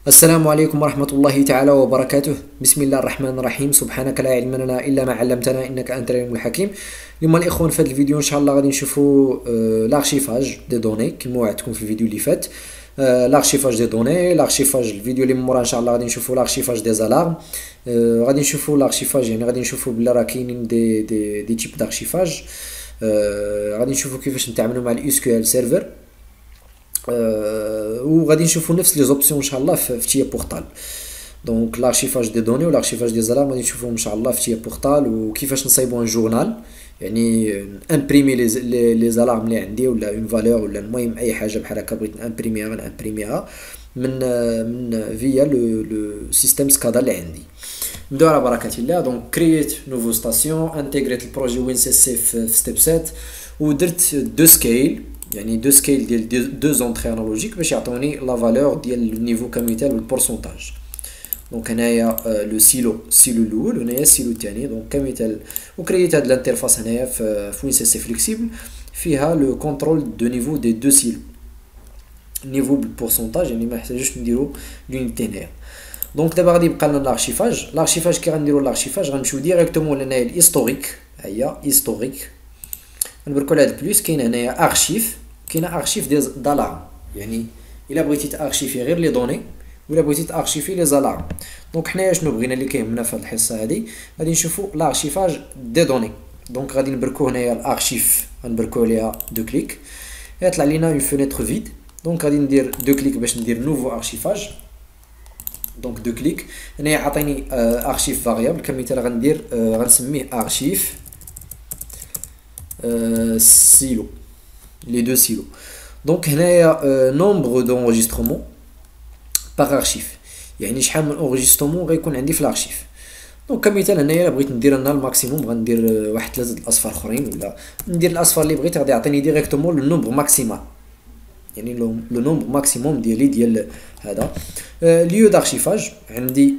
السلام عليكم ورحمة الله تعالى وبركاته. بسم الله الرحمن الرحيم. سبحانك لا علم لنا إلا ما علمتنا إنك أنت العليم الحكيم. اليوم الإخوان في هذا الفيديو إن شاء الله غادي نشوفوا لارشيفاج دي دوني كما وعدتكم في الفيديو اللي فات. لارشيفاج دي دوني، لارشيفاج الفيديو اللي من مورا إن شاء الله غادي نشوفوا لارشيفاج دي زالارم. غادي نشوفوا لارشيفاج، يعني غادي نشوفوا بلا راه كاينين دي تيب دارشيفاج. غادي نشوفوا كيفاش نتعاملوا مع الاي اس كيو ال سيرفر. وغادي نشوفوا نفس لي زوبسيون ان شاء الله في تيا بورتال. دونك لارشيفاج دي دوني ولارشيفاج دي زالارم غادي نشوفوهم ان شاء الله في تيا بورتال، وكيفاش نصايبوا ان جورنال، يعني امبريمي لي زالارم اللي عندي ولا اون فالور ولا المهم اي حاجه بحال هكا بغيت نامبريميها غنامبريميها من فيا لو سيستيم سكادا اللي عندي. نبداو على بركه الله. دونك كرييت نوفو ستاسيون، انتيغريت البروجي وين سي سي في ستيب 7 ودرت دو سكيل، يعني دو سكيل ديال دو زونتري انالوجيك باش يعطوني لا فالور ديال النيفو كمثال والبورسونتاج. دونك هنايا لو سيلو الاول وهنايا السيلو الثاني. دونك كمثال وكرييت هاد الانترفاس هنايا في وين سي سي فليكسيبل فيها لو كونترول دو نيفو دي دو سيلو، نيفو بالبورسونتاج، يعني ما نحتاجوش نديرو لونيتي هنايا. دونك دابا غادي يبقى لنا لارشيفاج كي غنديرو لارشيفاج غنمشيو ديريكتومون لهنايا الهيستوريك، هيا هيستوريك نبركو على هاد البلوس. كاين هنايا ارشيف، كاينه ارشيف ديال دالارم، يعني الا بغيتي تارشيفي غير لي دوني ولا بغيتي تارشيفي لي زالارم. دونك حنايا شنو بغينا اللي كيهمنا في هاد الحصه هادي، غادي نشوفو لارشيفاج دي دوني. دونك غادي نبركو هنايا الارشيف، غنبركو عليها دو كليك يطلع لينا اون فينيتر فيد. دونك غادي ندير دو كليك باش ندير نوفو ارشيفاج. دونك دو كليك هنايا عطيني ارشيف فاريابل، كمثال غندير غنسميه ارشيف سيلو، les deux silos. Donc هنايا nombre d'enregistrement par archive، يعني شحال من انغيسترومون غيكون عندي في الارشيف. دونك كمثال هنايا بغيت ندير انا الماكسيموم، غندير واحد 3 الاصفار اخرين ولا ندير الاصفار اللي بغيت، غادي يعطيني ديريكتومون لو نومبر ماكسيمال، يعني لو نومبر ماكسيموم ديال هذا. ليو دارشيفاج عندي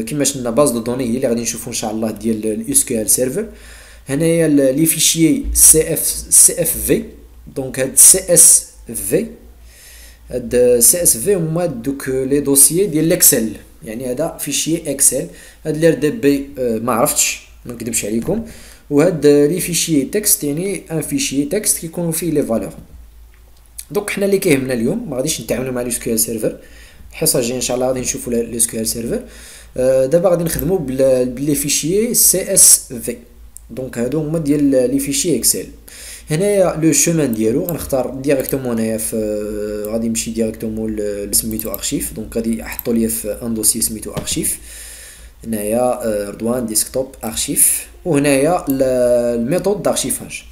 كيما شفنا باز دو دوني هي اللي غادي نشوفو ان شاء الله ديال الاس كيو ال سيرفر. هنايا لي فيشيي سي اف في. دونك هاد سي اس في، هاد سي اس في هما دوك لي دوسيي ديال الاكسل، يعني هذا فيشيي اكسل. هاد لير دي بي ما عرفتش ما نكذبش عليكم. وهاد لي فيشيي تكست، يعني ان فيشيي تكست كيكونوا فيه لي فالور. دونك حنا اللي كيهمنا اليوم ما غاديش نتعاملوا مع الاس كيو ال سيرفر، الحصه الجايه ان شاء الله غادي نشوفوا الاس كيو ال سيرفر. دابا غادي نخدموا بلي فيشيي سي اس في. دونك هادو هما ديال لي فيشيي اكسل. هنايا لو شومان ديالو غنختار ديريكتومون، هنايا في غادي نمشي ديريكتومون لسميتو ارشيف. دونك غادي يحطوا لي في ان دوسي سميتو ارشيف. هنايا رضوان ديسكتوب ارشيف، وهنايا الميثود دارشيفاج.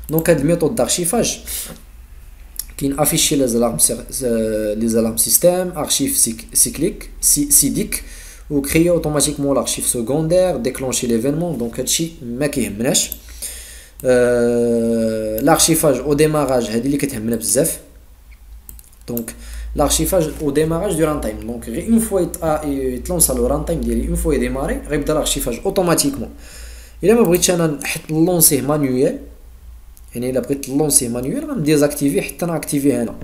دونك هاد الميثود دارشيفاج كاين افيشي لي زالارم سيستيم ارشيف سيكليك سيديك، و كريي اوتوماتيكمون لارشيف سكوندير، ديكلونشي ليفينمون. دونك هادشي ما كيهمناش. لارشيفاج او ديماراج هذه اللي كتهمنا بزاف. دونك لارشيفاج او ديماراج دو ران تايم، دونك غير اون فوا يتلونسا لو ران تايم ديالي، اون فوا يديماري غيبدا لارشيفاج اوتوماتيكمون. الا ما بغيتش انا نحط لونسيه مانيويل، يعني الا بغيت لونسيه مانيويل غنديزاكتيفي حتى ناكتيفي هنا.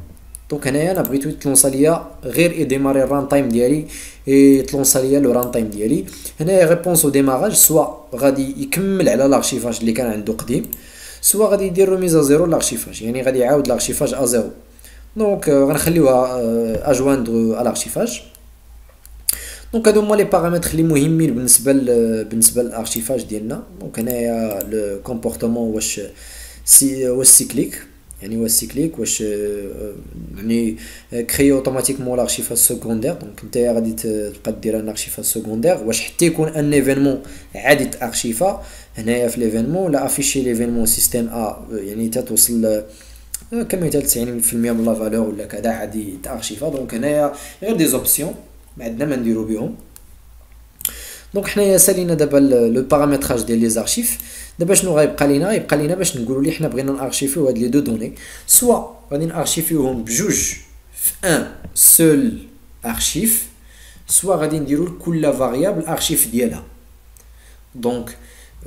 دونك هنايا انا بغيتو يتلونسا ليا غير يديماري الران تايم ديالي، يتلونسا ليا لو ران تايم ديالي. هنايا ريبونس او ديماراج سوا غادي يكمل على لارشيفاج اللي كان عنده قديم، سوا غادي يدير ريميز زيرو لارشيفاج، يعني غادي يعاود لارشيفاج ا زيرو. دونك غنخليوها اجواندر الارشيفاج. دونك هادو هما لي بارامتر اللي مهمين بالنسبه للارشيفاج ديالنا. دونك هنايا لو كومبورتمون واش سيكليك، يعني واش سيكليك واش يعني كريي اوتوماتيكمون لارشيفاج سكوندير. دونك نتايا غادي تبقى دير ان ارشيفاج سكوندير واش حتى يكون ان ايفينمون عادي تارشيفا. هنايا في ليفينمون لا افيشي ليفينمون سيستيم ا، يعني تتوصل كمثال 90% من لا فالور ولا كذا عادي تارشيفا. دونك هنايا غير دي زوبسيون ما عندنا ما نديرو بهم. دونك حنايا سالينا دابا لو بارامتراج ديال لي زارشيف. دابا شنو غيبقى لينا؟ غيبقى لينا باش نقولوا لي حنا بغينا نارشيفيو هاد لي دو دوني، سوا غادي نارشيفيوهم بجوج في ان سول ارشيف، سوا غادي نديرو لكل فاريابل ارشيف ديالها. دونك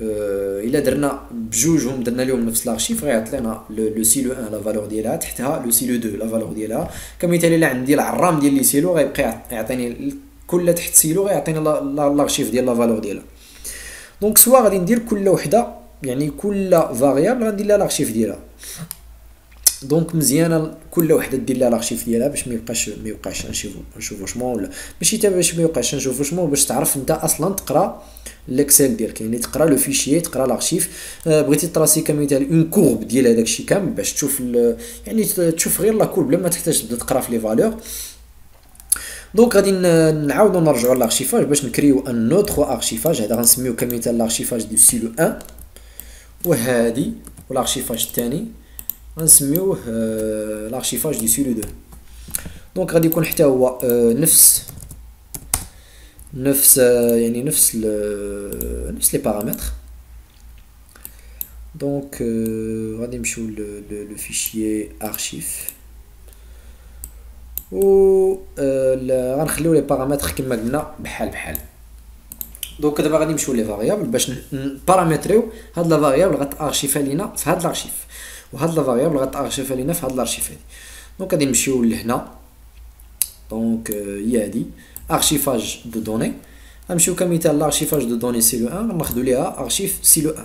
الا درنا بجوجهم درنا لهم نفس لارشيف غيعطينا لو سي لو 1 لا فالور ديالها، تحتها لو سي لو 2 لا فالور ديالها. كمثال الا عندي العرام ديال لي سيلو غيبقى يعطيني كل تحت سيلو غيعطيني لارشيف ديال لا فالور ديالها. دونك سوا غادي ندير كل وحده يعني كل فاريابل غندير لها لارشيف ديالها. دونك مزيانه كل وحده دير لها لارشيف ديالها باش ما يبقاش نشوفو شمون، ولا ماشي حتى باش ما يبقاش نشوفو شمون، باش تعرف انت اصلا تقرا الاكسل ديالك، يعني تقرا لو فيشيي تقرا لارشيف. بغيتي تراسي كمثال اون كورب ديال هذاك الشيء كامل باش تشوف يعني تشوف غير لا كورب بلا ما تحتاج تبدا تقرا في لي فالور. دونك غادي نعاودو نرجعو لارشيفاج باش نكريو ان اوتر ارشيفاج. هذا غنسميو كمثال لارشيفاج دو سيلو 1، وهادي والارشيفاج الثاني غنسميوه لارشيفاج دو سيلو 2. دونك غادي يكون حتى هو يعني نفس لي بارامتر. دونك غادي نمشيو لو فيشيي ارشيف و غنخليو لي بارامتر كما قلنا بحال. دونك دابا غادي نمشيو لي فاريابل باش نبارامتريو هاد لا فاريابل غتارشيفا لينا في هاد لارشيف، وهاد لا فاريابل غتارشيفا لينا في هاد لارشيف هادي. دونك غادي نمشيو لهنا. دونك هي هادي ارشيفاج دو دوني. غنمشيو كمثال لارشيفاج دو دوني سيلو 1 غناخدو ليها ارشيف سيلو 1،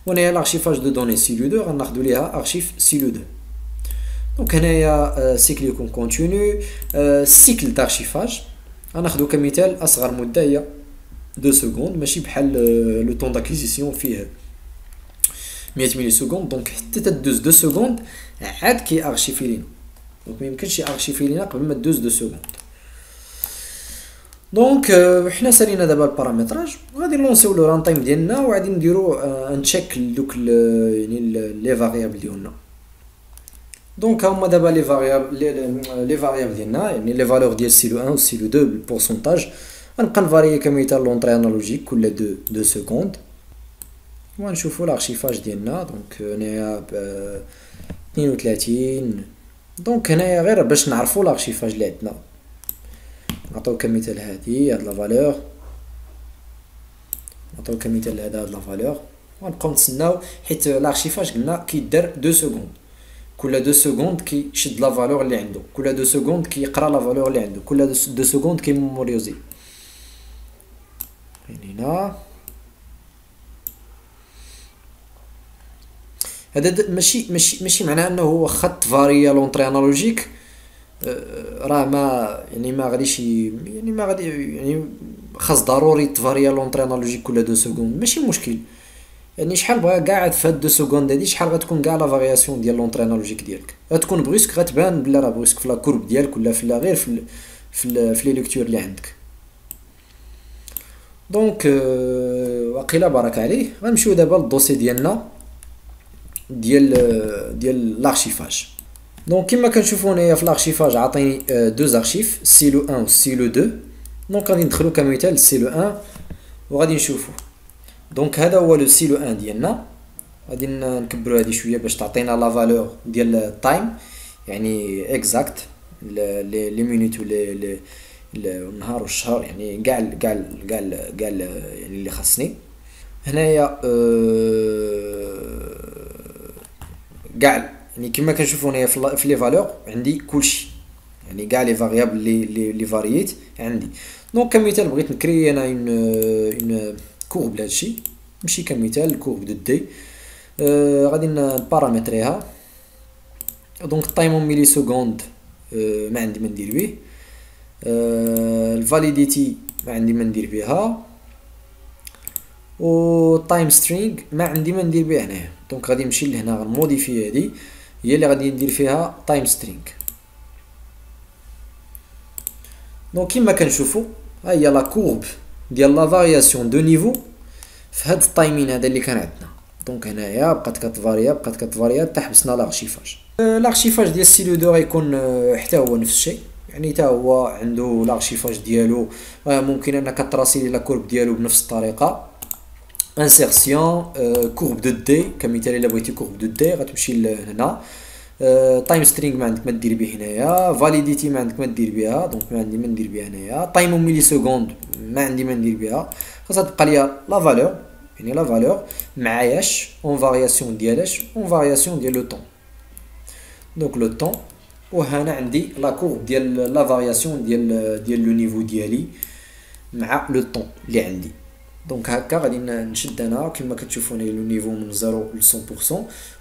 وهنايا لارشيفاج دو دوني سيلو 2 غناخدو ليها ارشيف سيلو 2. دونك هنايا سيكل يكون كونتينيو. السيكل دارشيفاج غناخدو كمثال اصغر مده هي 2 سكوند، ماشي بحال لو طون داكيزيسيون فيه 100 ملي سكوند. دونك حتى تدوز 2 سكوند عاد كي ارشيفي لينا، دونك ميمكنش يارشيفي لينا قبل ما دوز 2 سكوند. دونك حنا سالينا دابا البارامتراج، غادي نلونسيو لو ران تايم ديالنا وغادي نديرو نتشيك دوك يعني لي فاريابل ديالنا. دونك هما دابا لي فاريابل ديالنا يعني لي فالور ديال سيلو 1 و سيلو 2 بالبورسونتاج. غنبقى نفاريي كمثال لونطري انالوجيك كل 2 سكوند ونشوفو لارشيفاج ديالنا. دونك هنايا 32. دونك هنايا غير باش نعرفو لارشيفاج اللي عندنا نعطيو كمثال هادي هاد لا فالور، نعطيو كمثال هاد لا فالور ونبقاو نتسناو حيت لارشيفاج قلنا كيدار 2 سكوند. كل 2 سكوند كيشد لا فالور اللي عنده، كل 2 سكوند كيقرا لا فالور اللي عنده، كل 2 سكوند كيميموريزي. هنا هذا ماشي معناه انه هو خط فاريا لونطري انالوجيك راه ما غاديش يعني ما غادي يعني خاص ضروري تفاريا لونطري انالوجيك كل 2 سكوند ماشي مشكل. يعني شحال بغا قاعد في هاد 2 سكوند هادي شحال غتكون كاع لا فارياسيون ديال لونطري انالوجيك ديالك، غتكون بغيسك غتبان بلا راه بغيسك في لا كورب ديالك ولا في غير في لي ليكتور اللي عندك. دونك واقيلا بارك عليه. غنمشيو دابا للدوسي ديالنا ديال لارشيفاج. دونك كما كنشوفوا هنايا في لارشيفاج عطيني 2 ارشيف سيلو 1 و سيلو 2. دونك غادي ندخلو كمثال سيلو 1 وغادي نشوفو. دونك هذا هو لو سيلو 1 ديالنا. غادي نكبرو هادي شويه باش تعطينا لا فالور ديال التايم يعني اكزاكت لي مينوت و النهار والشهر يعني كاع يعني اللي خاصني هنايا كاع يعني كما كنشوفوا هنايا في لي فالور عندي كلشي يعني كاع لي فاريابل لي فارييت عندي. دونك كمثال بغيت نكري انا اون كورب لهادشي ماشي كمثال كورب دو دي. غادي نبارامتريها. دونك التايم ميلي سكوند ما عندي ما ندير به. الفاليديتي ما عندي ما ندير بها، و تايم سترينغ ما عندي ما ندير بها هنايا. دونك غادي نمشي لهنا غنموديفي هادي هي اللي غادي ندير فيها تايم سترينغ. دونك كيما كنشوفوا ها هي لا كورب ديال لا فارياسيون دو نيفو في هاد التايمين هذا اللي كان عندنا. دونك هنايا بقات كتفاريا حتى حبسنا لارشيفاج. لارشيفاج ديال سيلو 2 غيكون حتى هو نفس الشيء يعني حتى هو عنده لارشيفاج ديالو. ممكن انك تراسي لا كورب ديالو بنفس الطريقه انسيرسيون كورب دو دي كمثال الا بغيتي كورب دو دي غتمشي لهنا. تايم سترينغ ما عندك ما دير به هنايا. فاليديتي ما عندك ما دير بها دونك ما عندي ما ندير بها هنايا. تايم ميلي سكوند ما عندي ما ندير بها. خاصها تبقى ليا لا فالور يعني لا فالور معاياش اون فارياسيون ديالاش اون فارياسيون ديال لو طون. دونك لو طون، وهنا عندي لا كورب ديال لا فارياسيون ديال لو نيفو ديالي مع لو طون اللي عندي. دونك هكا غادي نشد انا كما كتشوفوني لو نيفو من 0 ل 100%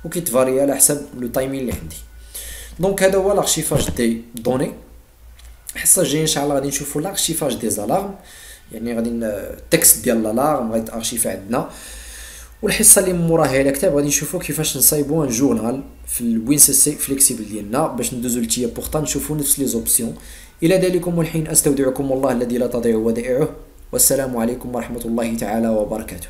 وكيتفاري على حسب لو تايمين اللي عندي. دونك هذا هو لارشيفاج دي دوني. الحصه الجايه ان شاء الله غادي نشوفوا لارشيفاج دي زالارم، يعني غادي التكست ديال الالارم غادي ارشيفا عندنا. والحصه اللي موراها هي الكتاب غادي نشوفوا كيفاش نصايبوا ان جورنال في الوين سي سي فليكسيبل ديالنا باش ندوزو لتيا بورطان نشوفوا نفس لي زوبسيون. الى ذلكم والحين استودعكم الله الذي لا تضيع ودائعه، والسلام عليكم ورحمه الله تعالى وبركاته.